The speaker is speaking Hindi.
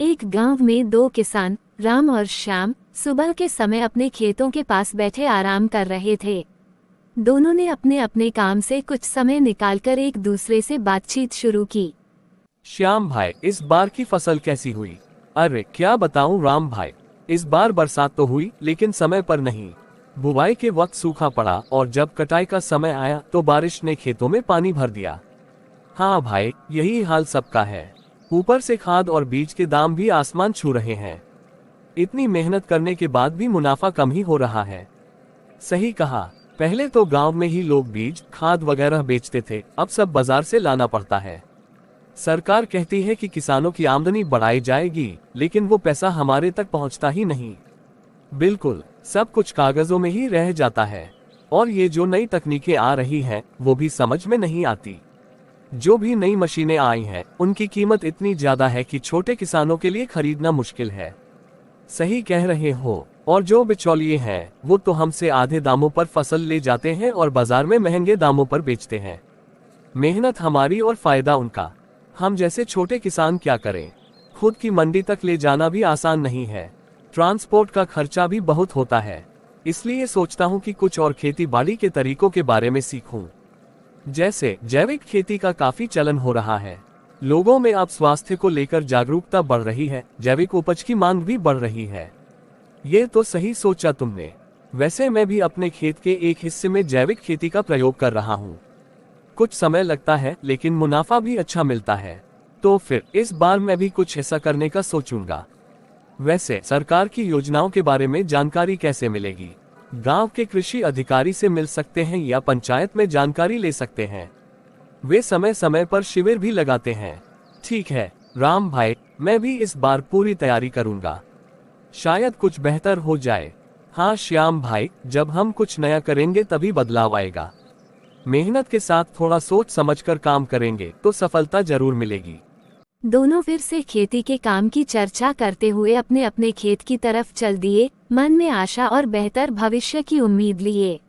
एक गांव में दो किसान राम और श्याम सुबह के समय अपने खेतों के पास बैठे आराम कर रहे थे। दोनों ने अपने अपने काम से कुछ समय निकालकर एक दूसरे से बातचीत शुरू की। श्याम भाई, इस बार की फसल कैसी हुई? अरे क्या बताऊं राम भाई, इस बार बरसात तो हुई लेकिन समय पर नहीं। बुवाई के वक्त सूखा पड़ा और जब कटाई का समय आया तो बारिश ने खेतों में पानी भर दिया। हाँ भाई, यही हाल सबका है। ऊपर से खाद और बीज के दाम भी आसमान छू रहे हैं। इतनी मेहनत करने के बाद भी मुनाफा कम ही हो रहा है। सही कहा, पहले तो गांव में ही लोग बीज खाद वगैरह बेचते थे, अब सब बाजार से लाना पड़ता है। सरकार कहती है कि किसानों की आमदनी बढ़ाई जाएगी, लेकिन वो पैसा हमारे तक पहुंचता ही नहीं। बिल्कुल, सब कुछ कागजों में ही रह जाता है। और ये जो नई तकनीकें आ रही हैं, वो भी समझ में नहीं आती। जो भी नई मशीनें आई हैं, उनकी कीमत इतनी ज्यादा है कि छोटे किसानों के लिए खरीदना मुश्किल है। सही कह रहे हो। और जो बिचौलिए हैं, वो तो हमसे आधे दामों पर फसल ले जाते हैं और बाजार में महंगे दामों पर बेचते हैं। मेहनत हमारी और फायदा उनका। हम जैसे छोटे किसान क्या करें? खुद की मंडी तक ले जाना भी आसान नहीं है। ट्रांसपोर्ट का खर्चा भी बहुत होता है। इसलिए सोचता हूँ कि कुछ और खेती बाड़ी के तरीकों के बारे में सीखूं। जैसे जैविक खेती का काफी चलन हो रहा है। लोगों में अब स्वास्थ्य को लेकर जागरूकता बढ़ रही है, जैविक उपज की मांग भी बढ़ रही है। ये तो सही सोचा तुमने। वैसे मैं भी अपने खेत के एक हिस्से में जैविक खेती का प्रयोग कर रहा हूँ। कुछ समय लगता है लेकिन मुनाफा भी अच्छा मिलता है। तो फिर इस बार मैं भी कुछ ऐसा करने का सोचूंगा। वैसे सरकार की योजनाओं के बारे में जानकारी कैसे मिलेगी? गांव के कृषि अधिकारी से मिल सकते हैं या पंचायत में जानकारी ले सकते हैं। वे समय समय पर शिविर भी लगाते हैं। ठीक है राम भाई, मैं भी इस बार पूरी तैयारी करूंगा। शायद कुछ बेहतर हो जाए। हाँ श्याम भाई, जब हम कुछ नया करेंगे तभी बदलाव आएगा। मेहनत के साथ थोड़ा सोच समझकर काम करेंगे तो सफलता जरूर मिलेगी। दोनों फिर से खेती के काम की चर्चा करते हुए अपने अपने खेत की तरफ चल दिए, मन में आशा और बेहतर भविष्य की उम्मीद लिए।